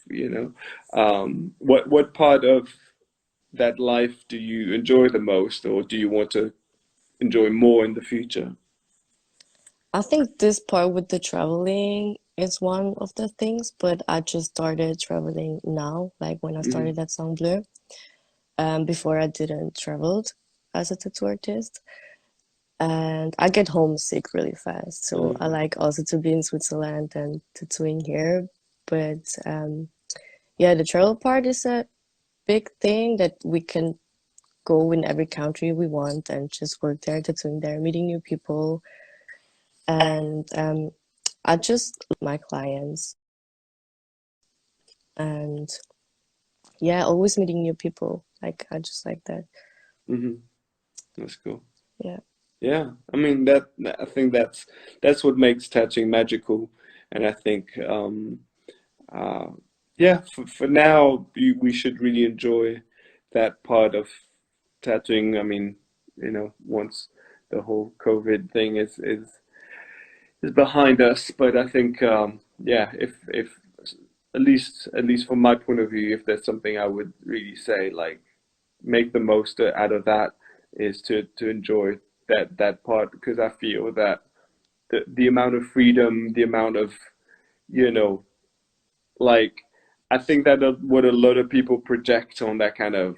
what part of that life do you enjoy the most, or do you want to enjoy more in the future? I think this part with the traveling is one of the things, but I just started traveling now, like when I Hmm. started at Saint Bleu. Before I didn't traveled as a tattoo artist, and I get homesick really fast. So I like also to be in Switzerland and tattooing here. But yeah, the travel part is a big thing that we can go in every country we want and just work there, tattooing there, meeting new people. And I just my clients and yeah, always meeting new people. Like I just like that. Hmm. That's cool. Yeah. Yeah, I mean I think that's what makes tattooing magical, and I think uh, yeah, for now we should really enjoy that part of tattooing. I mean, once the whole COVID thing is behind us, but I think yeah, if at least from my point of view, if there's something I would really say, like make the most out of that, is to enjoy that part, because I feel that the amount of freedom, the amount of you know like I think that what a lot of people project on that kind of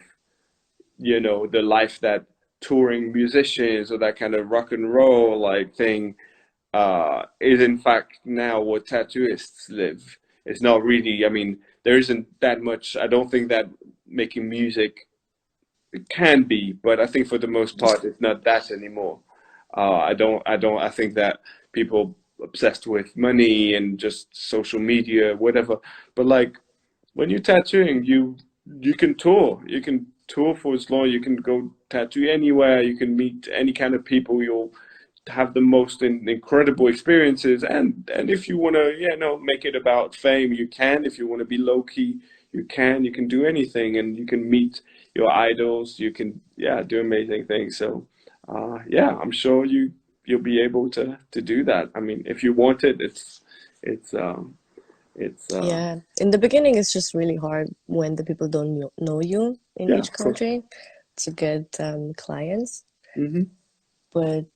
the life that touring musicians or that kind of rock and roll like thing is in fact now what tattooists live. It's not really, I mean, there isn't that much. I don't think that making music, it can be, but I think for the most part, it's not that anymore. I think that people obsessed with money and just social media, whatever. But like when you're tattooing, you can tour. You can tour for as long. You can go tattoo anywhere. You can meet any kind of people. You'll have the most incredible experiences. And if you want to, make it about fame, you can. If you want to be low key, you can. You can do anything, and you can meet your idols. You can, yeah, do amazing things. So, yeah, I'm sure you'll be able to do that. I mean, if you want it, it's it's Yeah. In the beginning, it's just really hard when the people don't know you in yeah, each of course. country to get clients. Hmm. But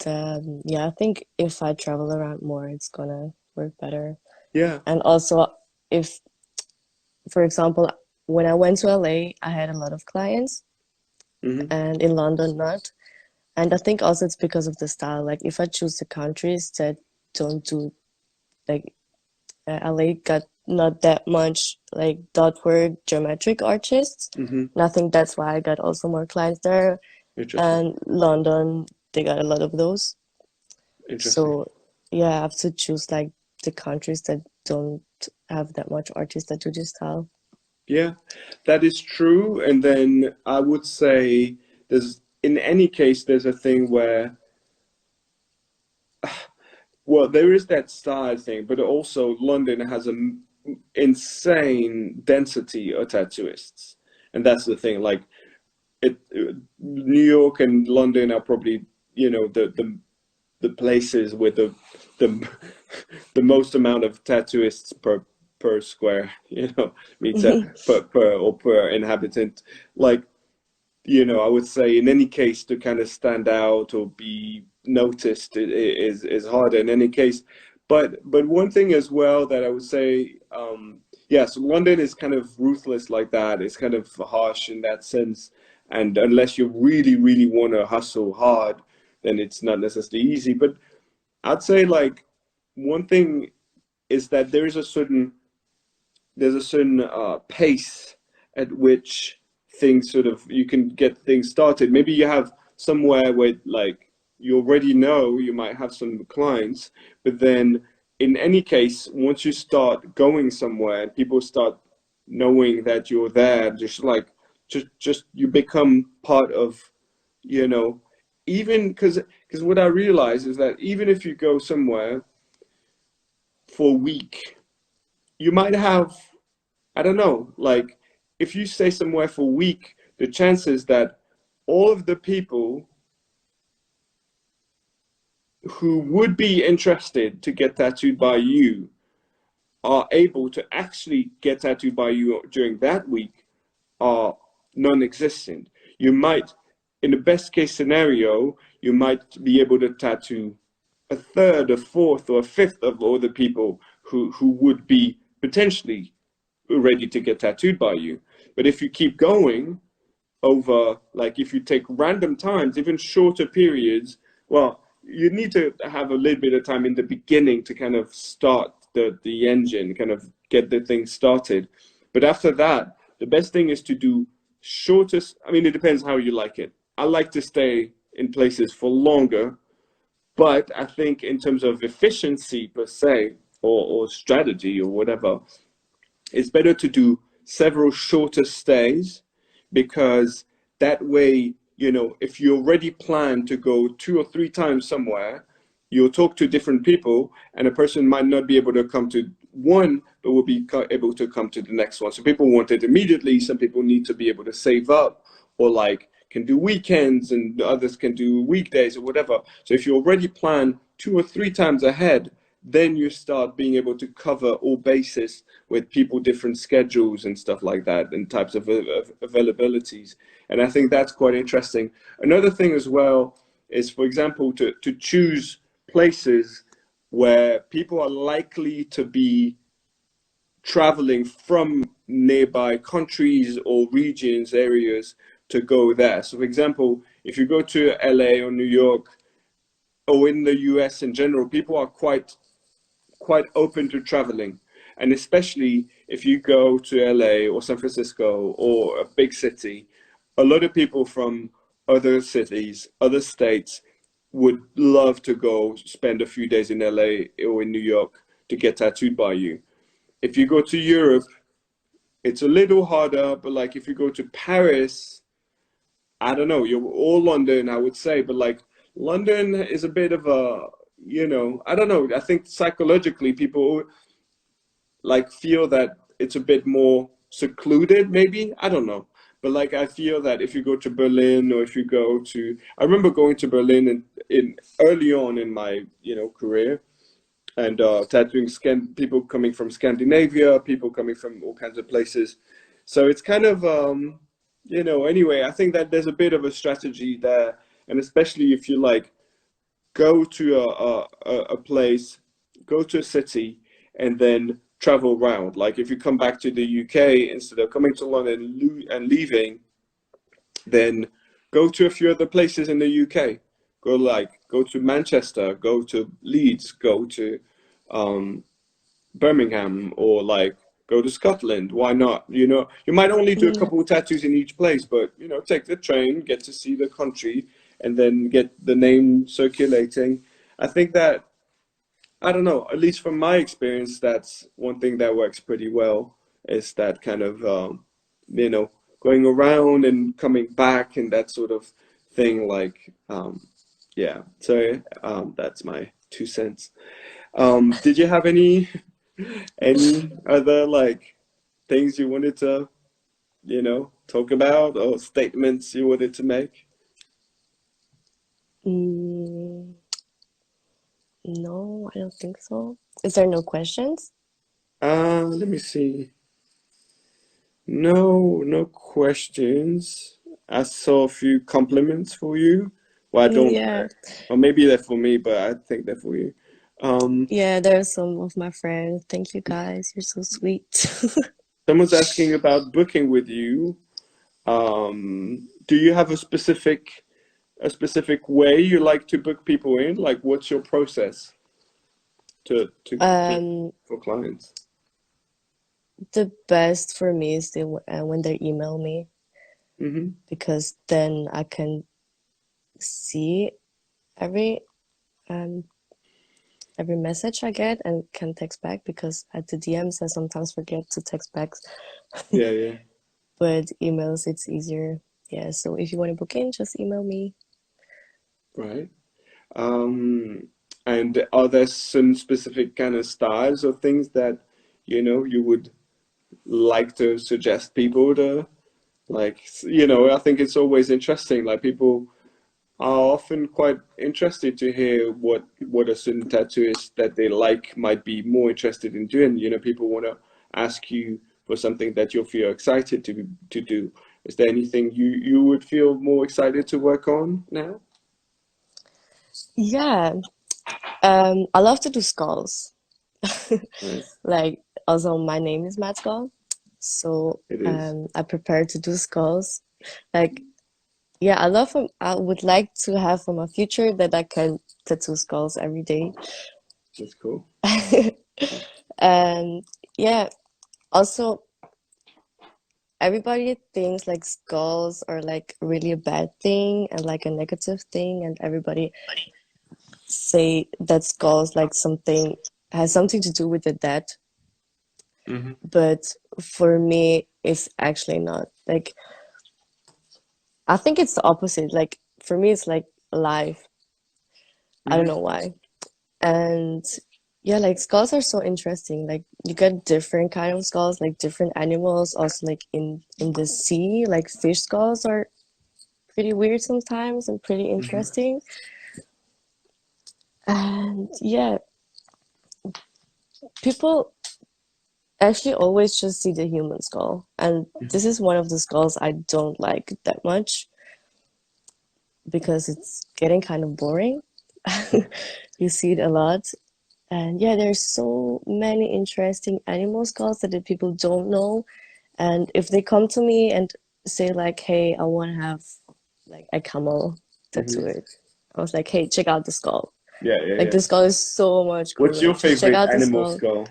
yeah, I think if I travel around more, it's gonna work better. Yeah. And also, if, for example, when I went to LA, I had a lot of clients, Hmm. and in London, not. And I think also it's because of the style. Like, if I choose the countries that don't do, like, LA got not that much, like, dot word geometric artists. Hmm. And I think that's why I got also more clients there. Interesting. And London, they got a lot of those. Interesting. So yeah, I have to choose like the countries that don't have that much artists that do this style. Yeah, that is true. And then I would say in any case, there's a thing where, well, there is that style thing, but also London has an insane density of tattooists. And that's the thing. Like, New York and London are probably, the places with the the most amount of tattooists per square meter per inhabitant. Like, I would say in any case to kind of stand out or be noticed is harder in any case. But one thing as well that I would say, yes, London is kind of ruthless like that. It's kind of harsh in that sense. And unless you really, really want to hustle hard, then it's not necessarily easy. But I'd say like one thing is that there's a certain pace at which things sort of you can get things started. Maybe you have somewhere where like you already know you might have some clients, but then in any case, once you start going somewhere and people start knowing that you're there, just like just you become part of, you know, even because what I realize is that even if you go somewhere for a week, you might have, I don't know, like if you stay somewhere for a week, the chances that all of the people who would be interested to get tattooed by you are able to actually get tattooed by you during that week are non-existent. You might, in the best case scenario, you might be able to tattoo a third, a fourth, or a fifth of all the people who would be potentially ready to get tattooed by you. But if you keep going, over, like if you take random times, even shorter periods, well, you need to have a little bit of time in the beginning to kind of start the engine, kind of get the thing started. But after that, the best thing is to do shortest. I mean, it depends how you like it. I like to stay in places for longer, but I think in terms of efficiency per se, or strategy or whatever, it's better to do several shorter stays because that way, you know, if you already plan to go 2 or 3 times somewhere, you'll talk to different people, and a person might not be able to come to one, but will be able to come to the next one. So people want it immediately. Some people need to be able to save up, or like can do weekends, and others can do weekdays or whatever. So if you already plan 2 or 3 times ahead, then you start being able to cover all bases with people different schedules and stuff like that, and types of availabilities. And I think that's quite interesting. Another thing as well is, for example, to choose places where people are likely to be traveling from nearby countries or regions, areas, to go there. So for example, if you go to LA or New York, or in the US in general, people are quite open to traveling. And especially if you go to LA or San Francisco or a big city, a lot of people from other cities, other states would love to go spend a few days in LA or in New York to get tattooed by you. If you go to Europe, it's a little harder, but like if you go to Paris, I don't know, you're all London, I would say, but like London is a bit of a, you know, I don't know. I think psychologically people like feel that it's a bit more secluded, maybe. I don't know. But like I feel that if you go to Berlin, or if you go to, I remember going to Berlin in early on in my, you know, career, and tattooing people coming from Scandinavia, people coming from all kinds of places. So it's kind of, you know, anyway, I think that there's a bit of a strategy there, and especially if you like go to a place, go to a city, and then travel around. Like if you come back to the UK instead of coming to London and leaving, then go to a few other places in the UK. Go to Manchester, go to Leeds, go to um, Birmingham, or like go to Scotland. Why not? You know, you might only do a Yeah. couple of tattoos in each place, but you know, take the train, get to see the country, and then get the name circulating. I think that, I don't know, at least from my experience, that's one thing that works pretty well, is that kind of, you know, going around and coming back and that sort of thing. Like, yeah. So that's my 2 cents. Did you have any other like things you wanted to, you know, talk about, or statements you wanted to make? Mm, no, I don't think so. Is there no questions? Let me see. No, no questions. I saw a few compliments for you. Well, I don't, Yeah. or maybe they're for me, but I think they're for you. Um, Yeah, there's some of my friends. Thank you guys. You're so sweet. someone's asking about booking with you. Do you have a specific way you like to book people in? Like, what's your process to book Um, for clients? the best for me is when they email me, Hmm. because then I can see every um every message I get and can text back, because at the DMs I sometimes forget to text back Yeah, yeah, But emails, it's easier. Yeah, so if you want to book in, just email me. right. Um, and are there some specific kind of styles or things that, you would like to suggest people to like, I think it's always interesting. Like people are often quite interested to hear what a certain tattooist that they like might be more interested in doing. People want to ask you for something that you feel excited to do. Is there anything you would feel more excited to work on now? Yeah, I love to do skulls. Nice. Like, also, my name is Matt Skull, so It is. I prepare to do skulls. Like, yeah, I would like to have for my future that I can tattoo skulls every day. That's cool. And yeah, also, everybody thinks like skulls are like really a bad thing and like a negative thing, and everybody say that skulls like something has something to do with the dead. Hmm. But for me, it's actually not. Like, I think it's the opposite. Like, for me, it's like alive. I don't Hmm. know why. And yeah, like skulls are so interesting. Like you get different kind of skulls, like different animals. Also, like in the sea, like fish skulls are pretty weird sometimes and pretty Hmm. interesting. And yeah, people actually always just see the human skull. And this is one of the skulls I don't like that much because it's getting kind of boring. You see it a lot. And yeah, there's so many interesting animal skulls that the people don't know. And if they come to me and say like, "Hey, I want to have like a camel Hmm. tattooed," I was like, "Hey, check out the skull. Yeah, yeah, Like yeah. the skull is so much What's cooler. your Just check favorite out the animal skull." skull?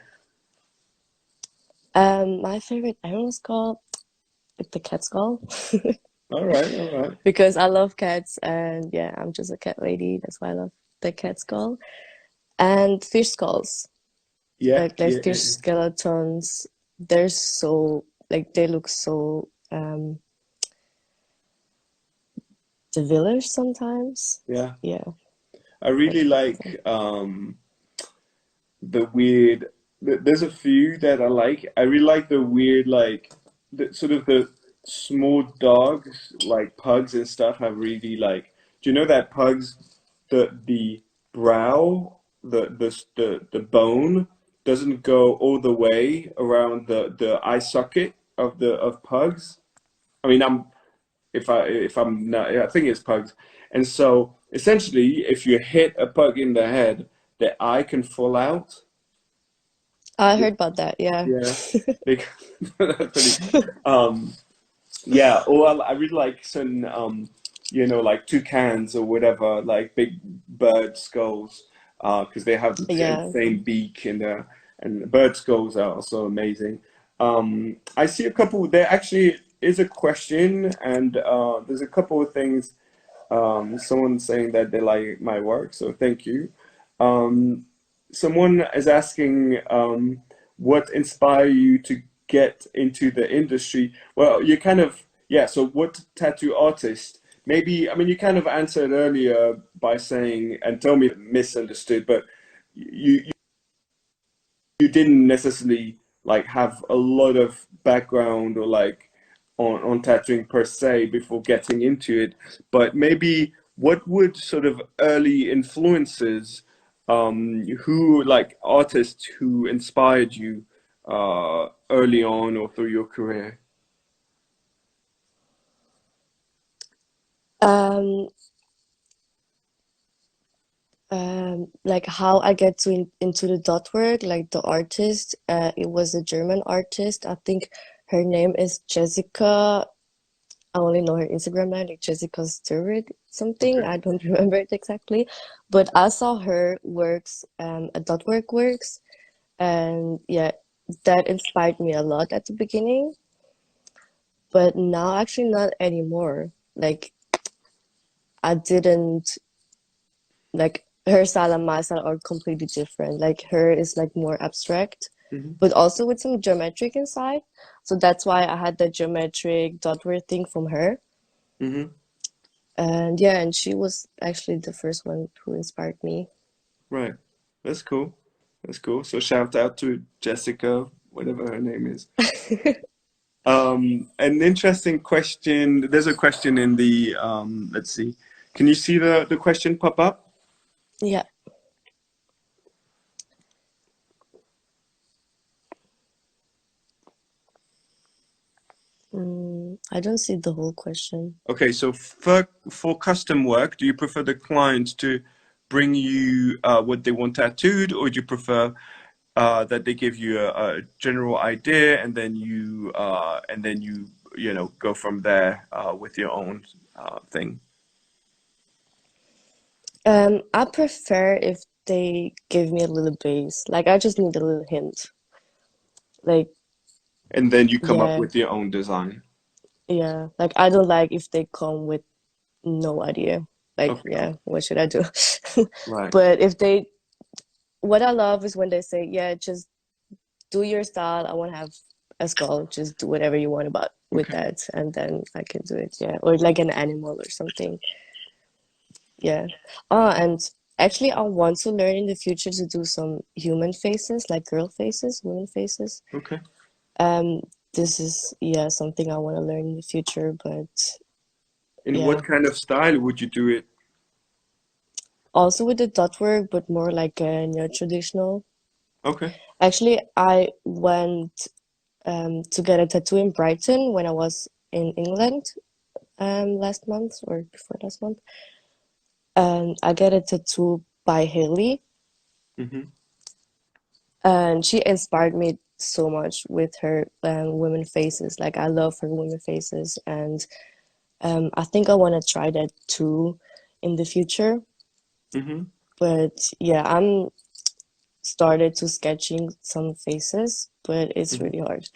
My favorite animal skull is the cat skull All right, all right. because I love cats, and yeah, I'm just a cat lady. That's why I love the cat skull and fish skulls. Yeah, Like yeah, fish yeah, skeletons, they're so like they look so devilish sometimes. yeah. Yeah, I I really prefer like them. the weird. There's a few that I like. I really like the weird, like sort of the small dogs, like pugs and stuff. I really like. Do you know that pugs, the brow, the bone doesn't go all the way around the eye socket of pugs. I mean, if I'm not, I think it's pugs. And so essentially, if you hit a pug in the head, the eye can fall out. I heard about that. Yeah. Yeah, because that's pretty. Um, yeah, or I really like some, like toucans or whatever, like big bird skulls, because they have the Yeah. same beak and bird skulls are also amazing. I see a couple. There actually is a question, and there's a couple of things. Someone saying that they like my work, so thank you. Um, Someone is asking, what inspired you to get into the industry? Well, you kind of, yeah, so what tattoo artist? Maybe, I mean, you kind of answered earlier by saying, and tell me if I misunderstood, but you didn't necessarily like have a lot of background or like on tattooing per se before getting into it, but maybe what would sort of early influences, who like artists who inspired you early on or through your career? Um, like how I get into the dot work, like the artist, it was a German artist. I think her name is Jessica. I only know her Instagram name, like Jessica Stewart something. Okay. I don't remember it exactly, but I saw her works, a dot work works, and yeah, that inspired me a lot at the beginning. But now, actually, not anymore. Like I didn't like her style and my style are completely different. Like her is like more abstract, Hmm. but also with some geometric inside. So that's why I had the geometric dot wear thing from her. Hmm. And yeah, and she was actually the first one who inspired me. Right. That's cool. That's cool. So shout out to Jessica, whatever her name is. An interesting question. There's a question in the let's see. Can you see the question pop up? Yeah. I don't see the whole question. Okay, so for custom work, do you prefer the client to bring you what they want tattooed, or do you prefer that they give you a general idea and then you know go from there with your own thing? I prefer if they give me a little base. Like I just need a little hint. Like, And then you come up yeah, with your own design. yeah. Like I don't like if they come with no idea. Like, Okay, yeah, what should I do? right. But if they, what I love is when they say, yeah, just do your style. I want to have a skull. Just do whatever you want about with Okay. that, and then I can do it. Yeah, or like an animal or something. Yeah. And actually, I want to learn in the future to do some human faces, like girl faces, women faces. Okay. Um, this is, yeah, something I want to learn in the future, but In yeah. what kind of style would you do it? Also with the dot work, but more like a neo traditional. Okay. Actually, I went to get a tattoo in Brighton when I was in England last month or before last month. And I got a tattoo by Haley, Mm-hmm. and she inspired me so much with her women faces. Like I love her women faces, and I think I want to try that too in the future. Mm-hmm. But yeah, I'm started to sketching some faces, but it's Mm-hmm. really hard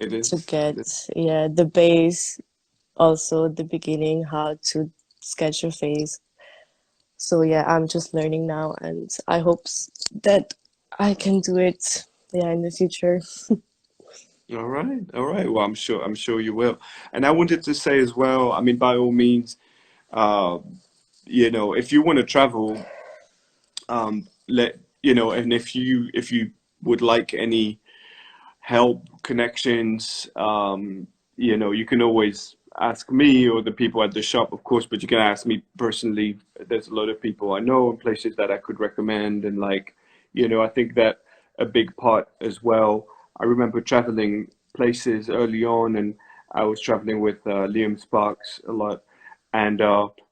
It to is. It get, is. yeah, the base, also the beginning, how to sketch your face. So yeah, I'm just learning now, and I hope that I can do it, yeah, in the future. All right. All right. Well, I'm sure you will. And I wanted to say as well, I mean, by all means, uh, you know, if you want to travel, let you know, and if you would like any help, connections, you know, you can always ask me or the people at the shop, of course, but you can ask me personally. There's a lot of people I know and places that I could recommend. And like, you know, I think that a big part as well. I remember traveling places early on, and I was traveling with Liam Sparks a lot. And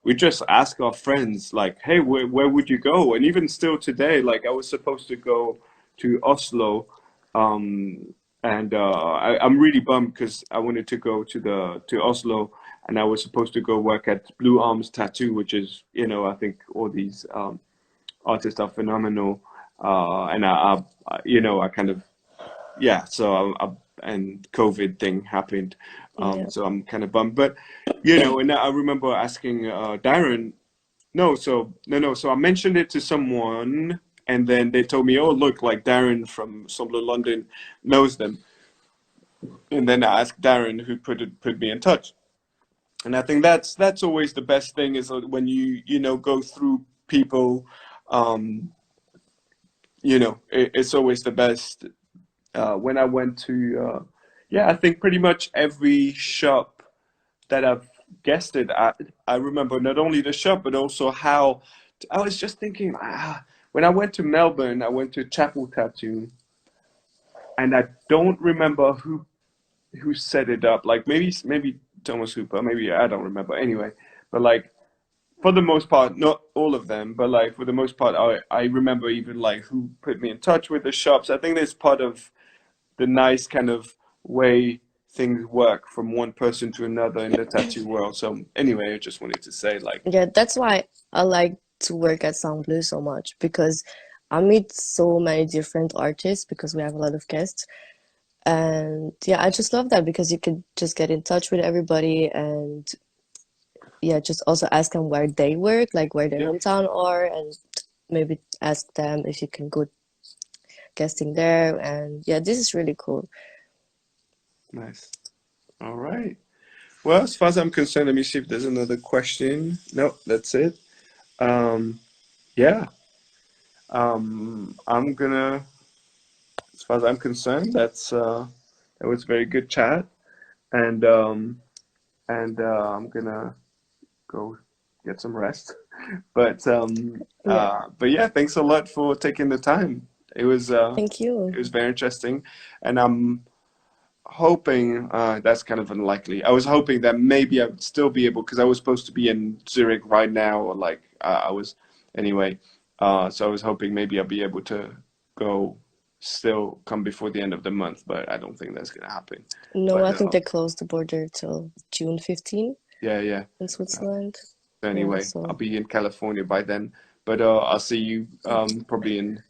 we just ask our friends, like, hey, where would you go? And even still today, like, I was supposed to go to Oslo, um, and I'm really bummed because I wanted to go to Oslo, and I was supposed to go work at Blue Arms Tattoo, which is, you know, I think all these artists are phenomenal, and you know, I kind of yeah, so and COVID thing happened, Yeah. so I'm kind of bummed, but you know, and I remember asking Darren, no, so I mentioned it to someone. And then they told me, "Oh, look, like Darren from Somlo London knows them." And then I asked Darren, who put me in touch. And I think that's always the best thing is when you know go through people, um, you know it's always the best. When I went to yeah, I think pretty much every shop that I've guested at, I remember not only the shop but also how I was just thinking when I went to Melbourne, I went to Chapel Tattoo, and I don't remember who set it up. Like maybe Thomas Hooper, maybe I don't remember. Anyway, but like for the most part, not all of them, but like for the most part, I remember even like who put me in touch with the shops. I think that's part of the nice kind of way things work from one person to another in the tattoo world. So anyway, I just wanted to say like Yeah, that's why I like to work at Sound Blue so much because I meet so many different artists because we have a lot of guests. And yeah, I just love that because you could just get in touch with everybody and yeah, just also ask them where they work, like where their yeah, hometown are, and maybe ask them if you can go guesting there. And yeah, this is really cool. Nice. All right. Well, as far as I'm concerned, let me see if there's another question. No, that's it. Um, yeah. I'm gonna, as far as I'm concerned, that was a very good chat, and I'm gonna go get some rest. Yeah, But yeah, thanks a lot for taking the time. thank It you. was very interesting, and I'm hoping that's kind of unlikely. I was hoping that maybe I would still be able because I was supposed to be in Zurich right now, or like I was anyway. So I was hoping maybe I'll be able to go still come before the end of the month, but I don't think that's gonna happen. No, But I think they closed the border till June 15 yeah, yeah. in Switzerland. So Yeah, anyway, I'll so be in California by then. But I'll see you probably in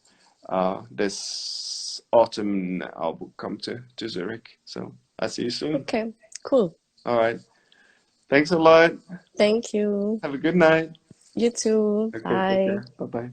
this autumn. I'll come to Zurich. So I'll see you soon. okay, cool. All right. Thanks a lot. Thank you. Have a good night. You too. Okay, take Bye. care. Bye bye.